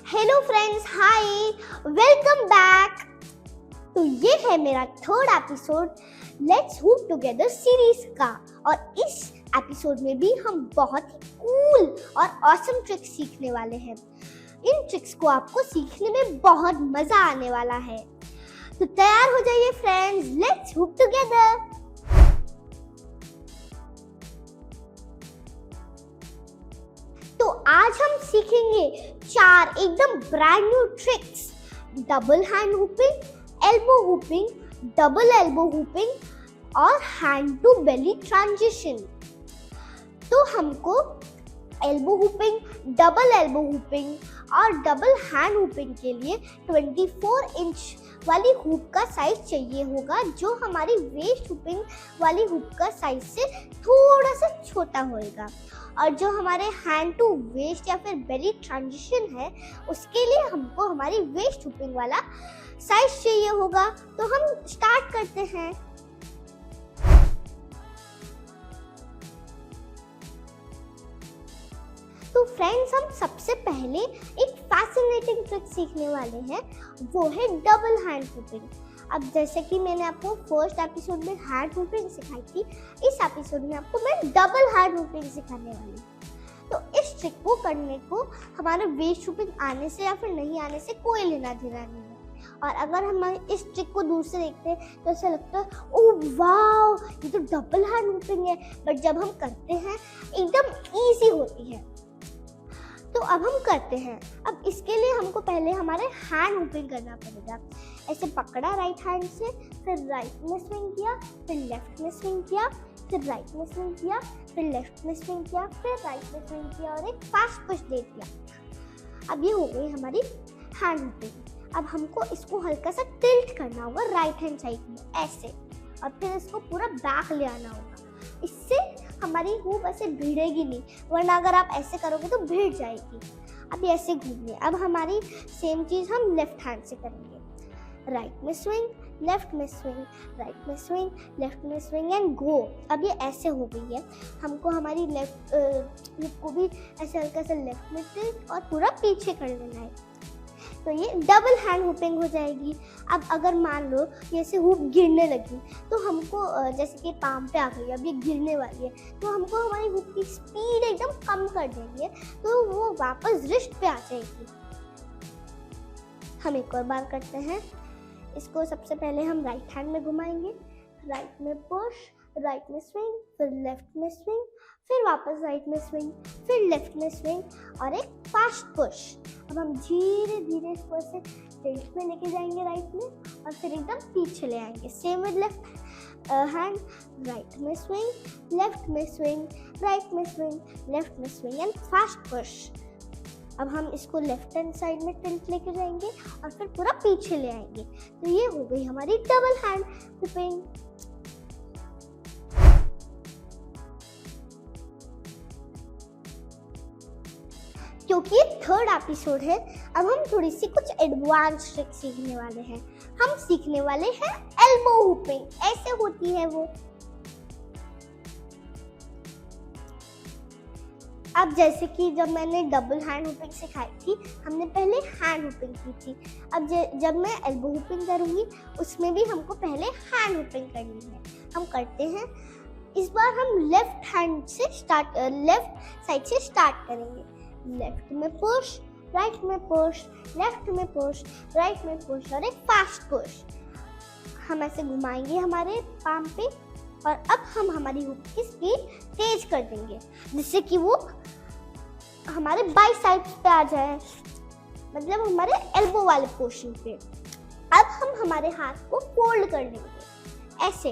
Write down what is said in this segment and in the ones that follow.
Hello friends, हाय, welcome back. तो ये है मेरा third episode let's hook together series का। और इस एपिसोड में भी हम बहुत ही कूल और ऑसम ट्रिक्स सीखने वाले हैं। इन ट्रिक्स को आपको सीखने में बहुत मजा आने वाला है। तो तैयार हो जाइए फ्रेंड्स, लेट्स हुक टुगेदर। तो आज हम सीखेंगे 4 एकदम brand new tricks: double hand hooping, elbow hooping, double elbow hooping और हैंड टू बेली ट्रांजिशन। तो हमको elbow hooping, double elbow hooping और डबल हैंड हुपिंग के लिए 24 इंच वाली हुप का साइज चाहिए होगा, जो हमारी वेस्ट हुपिंग वाली हुप का साइज से थोड़ा सा छोटा होएगा। और जो हमारे हैंड टू वेस्ट या फिर बेली ट्रांजिशन है, उसके लिए हमको हमारी वेस्ट हुपिंग वाला साइज चाहिए होगा। तो हम स्टार्ट करते हैं। तो फ्रेंड्स, हम सबसे पहले एक फैसिनेटिंग ट्रिक सीखने वाले हैं, वो है डबल हैंड हुपिंग। अब जैसे कि मैंने आपको फर्स्ट एपिसोड में हैंड हुपिंग सिखाई थी, इस एपिसोड में आपको मैं डबल हैंड हुपिंग सिखाने वाली हूँ। तो इस ट्रिक को करने को हमारे वेस्ट हुपिंग आने से या फिर नहीं आने से कोई लेना देना नहीं है। और अगर हम इस ट्रिक को दूर से देखते हैं तो ऐसा लगता है ओह वाव, ये तो डबल हैंड हुपिंग है। बट जब हम करते हैं एकदम ईजी होती है। तो अब हम करते हैं। अब इसके लिए हमको पहले हमारे हैंड हुपिंग करना पड़ेगा। ऐसे पकड़ा राइट हैंड से, फिर राइट में स्विंग किया, फिर लेफ्ट में स्विंग किया, फिर राइट में स्विंग किया, फिर लेफ्ट में स्विंग किया, फिर राइट में स्विंग किया और एक फास्ट पुश दे दिया। अब ये हो गई हमारी हैंड हुपिंग। अब हमको इसको हल्का सा टिल्ट करना होगा राइट हैंड साइड में ऐसे, और फिर इसको पूरा बैक ले आना होगा। इससे हमारी हुप ऐसे भिड़ेगी नहीं, वरना अगर आप ऐसे करोगे तो भिड़ जाएगी। अब ऐसे घूमिए। अब हमारी सेम चीज़ हम लेफ्ट हैंड से करेंगे। राइट में स्विंग, लेफ्ट में स्विंग, राइट में स्विंग, लेफ्ट में स्विंग एंड गो। अब ये ऐसे हो गई है। हमको हमारी लेफ्ट हुप को भी ऐसे हल्का सा लेफ्ट में टिल्ट और पूरा पीछे कर लेना है। तो ये डबल हैंड हुपिंग हो जाएगी। अब अगर मान लो ये से हुप गिरने लगी, तो हमको जैसे कि पाम पे आ गई, अब ये गिरने वाली है, तो हमको हमारी हुप की स्पीड एकदम कम कर देंगे, तो वो वापस रिस्ट पे आ जाएगी। हम एक और बार करते हैं। इसको सबसे पहले हम राइट हैंड में घुमाएंगे, राइट में पुश, राइट में स्विंग, फिर लेफ्ट में स्विंग, फिर वापस राइट में स्विंग, फिर लेफ्ट में स्विंग और एक फास्ट पुश। अब हम धीरे धीरे इसको ऐसे टिल्ट में लेके जाएंगे राइट में, और फिर एकदम पीछे ले आएंगे। Same with left hand, right में स्विंग, लेफ्ट में स्विंग, राइट में स्विंग, लेफ्ट में स्विंग एंड फास्ट पुश। अब हम इसको लेफ्ट हैंड साइड में टिल्ट लेके जाएंगे और फिर पूरा पीछे ले आएंगे। तो ये हो गई हमारी डबल हैंड हुपिंग। क्योंकि ये थर्ड एपिसोड है, अब हम थोड़ी सी कुछ एडवांस ट्रिक सीखने वाले हैं। हम सीखने वाले हैं एल्बो हुपिंग। ऐसे होती है वो। अब जैसे कि जब मैंने डबल हैंड हुपिंग सिखाई थी, हमने पहले हैंड हुपिंग की थी। अब जब मैं एल्बो हुपिंग करूँगी, उसमें भी हमको पहले हैंड हुपिंग करनी है। हम करते हैं। इस बार हम लेफ्ट हैंड से लेफ्ट साइड से स्टार्ट करेंगे। लेफ्ट में पुश, राइट में पुश, लेफ्ट में पुश, राइट में पुश और एक फास्ट पुश। हम ऐसे घुमाएंगे हमारे पाम पे, और अब हम हमारी हुक की स्पीड तेज कर देंगे, जिससे कि वो हमारे बाई साइड पे आ जाए, मतलब हमारे एल्बो वाले पोर्शन पे। अब हम हमारे हाथ को फोल्ड कर लेंगे ऐसे,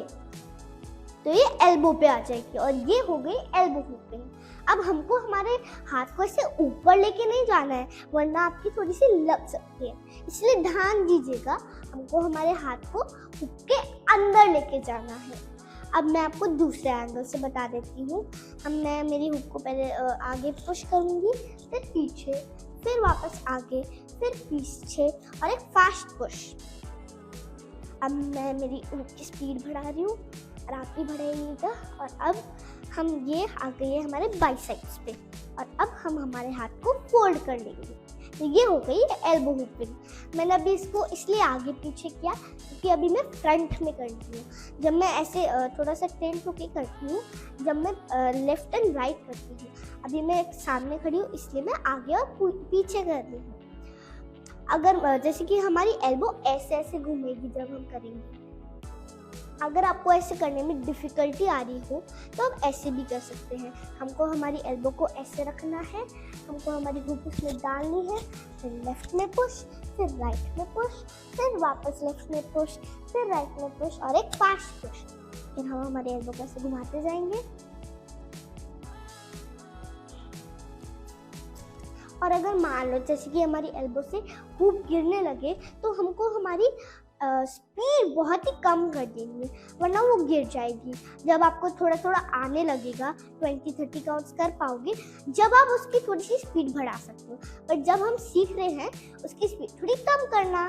तो ये एल्बो पे आ जाएगी और ये हो गई एल्बो हुपिंग। अब हमको हमारे हाथ को ऐसे ऊपर लेके नहीं जाना है, वरना आपकी थोड़ी सी लग सकती है, इसलिए ध्यान दीजिएगा। हमको हमारे हाथ को हुक के अंदर लेके जाना है। अब मैं आपको दूसरे एंगल से बता देती हूँ। मैं मेरी हुक को पहले आगे पुश करूँगी, फिर पीछे, फिर वापस आगे, फिर पीछे और एक फास्ट पुश। अब मैं मेरी हुक की स्पीड बढ़ा रही हूँ और आप भी बढ़ाइएगा। और अब हम ये आ गए हमारे बाइसेप्स पे, और अब हम हमारे हाथ को फोल्ड कर लेंगे। ये हो गई एल्बो हुपिंग। मैंने अभी इसको इसलिए आगे पीछे किया क्योंकि अभी मैं फ्रंट में करती हूँ। जब मैं ऐसे थोड़ा सा टेंट होके करती हूँ, जब मैं लेफ्ट एंड राइट करती हूँ। अभी मैं सामने खड़ी हूँ इसलिए मैं आगे और पीछे कर रही हूँ। अगर जैसे कि हमारी एल्बो ऐसे ऐसे घूमेगी जब हम करेंगे। अगर आपको ऐसे करने में डिफ़िकल्टी आ रही हो तो आप ऐसे भी कर सकते हैं। हमको हमारी एल्बो को ऐसे रखना है, हमको हमारी हुक उसमें डालनी है, फिर लेफ्ट में पुश, फिर राइट में पुश, फिर वापस लेफ्ट में पुश, फिर राइट में पुश और एक फास्ट पुश। फिर हम हमारी एल्बो को ऐसे घुमाते जाएंगे। और अगर मान लो जैसे कि हमारी एल्बो से हुक गिरने लगे तो हमको हमारी स्पीड बहुत ही कम कर देनी है, वरना वो गिर जाएगी। जब आपको थोड़ा थोड़ा आने लगेगा, 20-30 काउंट्स कर पाओगे, जब आप उसकी थोड़ी सी स्पीड बढ़ा सकते हो। पर जब हम सीख रहे हैं उसकी स्पीड थोड़ी कम करना।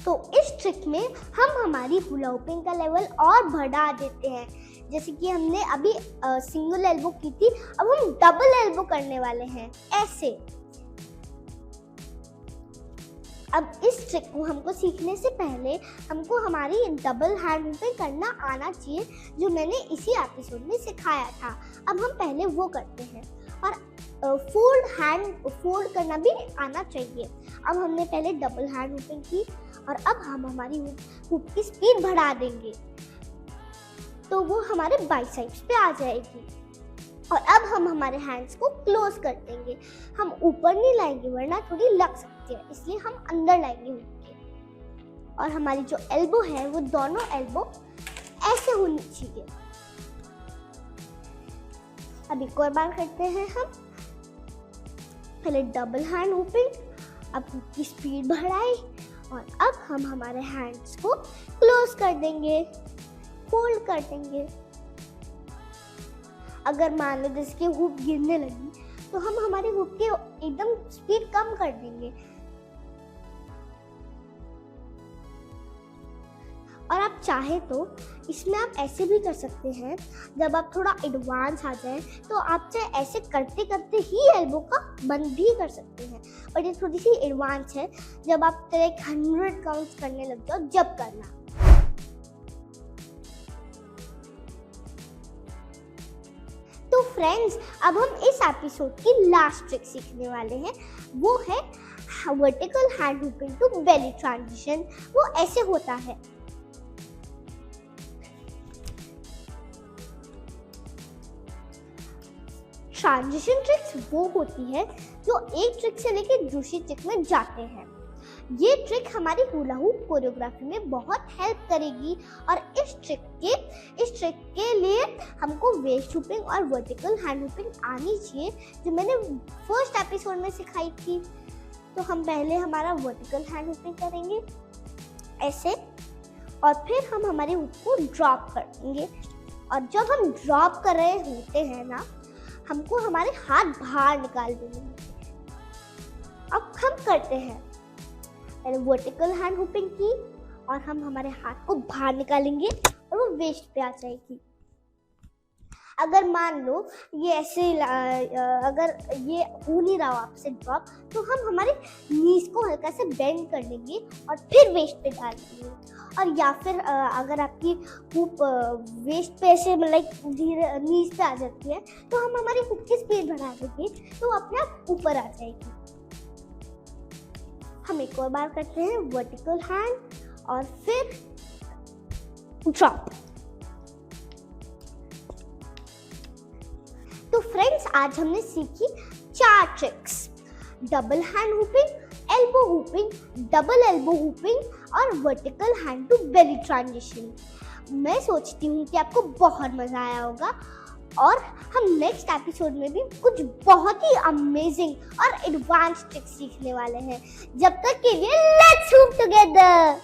तो इस ट्रिक में हम हमारी हुला हुपिंग का लेवल और बढ़ा देते हैं। जैसे कि हमने अभी सिंगल एल्बो की थी, अब हम डबल एल्बो करने वाले हैं ऐसे। अब इस ट्रिक को हमको सीखने से पहले हमको हमारी डबल हैंड हुपिंग करना आना चाहिए, जो मैंने इसी एपिसोड में सिखाया था। अब हम पहले वो करते हैं। और फोल्ड करना भी आना चाहिए। अब हमने पहले डबल हैंड हुपिंग की और अब हम हमारी हुक की स्पीड बढ़ा देंगे तो वो हमारे बाइसेप्स पे आ जाएगी। और अब हम हमारे हैंड्स को क्लोज कर देंगे। हम ऊपर नहीं लाएंगे वरना थोड़ी लग सकती है, इसलिए हम अंदर लाएंगे हुक के। और हमारी जो एल्बो है वो दोनों एल्बो ऐसे होनी चाहिए। अब एक और बार करते हैं हम। पहले डबल हैंड हुपिंग, अब हुक की स्पीड बढ़ाई और अब हम हमारे हैंड्स को क्लोज कर देंगे, फोल्ड कर देंगे। अगर मान लो जैसे कि हुक गिरने लगी तो हम हमारी हुक के एकदम स्पीड कम कर देंगे। और आप चाहे तो इसमें आप ऐसे भी कर सकते हैं, जब आप थोड़ा एडवांस आ जाए तो आप चाहे ऐसे करते करते ही एल्बो का बंद भी कर सकते हैं। और ये थोड़ी सी एडवांस है, जब आप 100 काउंट्स करने लग जाओ जब करना। तो फ्रेंड्स, अब हम इस एपिसोड की लास्ट ट्रिक सीखने वाले हैं। वो है vertical hand hooping to belly transition. वो ऐसे होता है। ट्रांजिशन ट्रिक्स वो होती है जो एक ट्रिक से लेकर दूसरी ट्रिक में जाते हैं। ये ट्रिक हमारी हुला हुप कोरियोग्राफी में बहुत हेल्प करेगी। और इस ट्रिक के लिए हमको वेस्ट हुपिंग और वर्टिकल हैंड हुपिंग आनी चाहिए, जो मैंने फर्स्ट एपिसोड में सिखाई थी। तो हम पहले हमारा वर्टिकल हैंड हुपिंग करेंगे ऐसे, और फिर हम हमारी हुक को ड्रॉप कर देंगे। और जब हम ड्रॉप कर रहे होते हैं ना, हमको हमारे हाथ बाहर निकाल देंगे। अब हम करते हैं पहले वर्टिकल हैंड हुपिंग की और हम हमारे हाथ को बाहर निकालेंगे और वो वेस्ट पे आ जाएगी। अगर मान लो ये ऐसे अगर ये हो नहीं रहा हो आपसे ड्रॉप, तो हम हमारे नीज को हल्का से बेंड कर देंगे और फिर वेस्ट पे डाल देंगे। और या फिर अगर आपकी हुक वेस्ट पे ऐसे मतलब धीरे नीज पे आ जाती है तो हम हमारी हुक की स्पीड बढ़ा देंगे तो अपने आप ऊपर आ जाएगी। हम एक और बार करते हैं वर्टिकल हैंड और फिर ड्रॉप। तो फ्रेंड्स, आज हमने सीखी 4 tricks: double hand hooping, elbow hooping, double elbow hooping और vertical hand to belly transition. मैं सोचती हूँ कि आपको बहुत मजा आया होगा और हम नेक्स्ट एपिसोड में भी कुछ बहुत ही अमेजिंग और एडवांस ट्रिक्स सीखने वाले हैं। जब तक के लिए लेट्स हुप टुगेदर।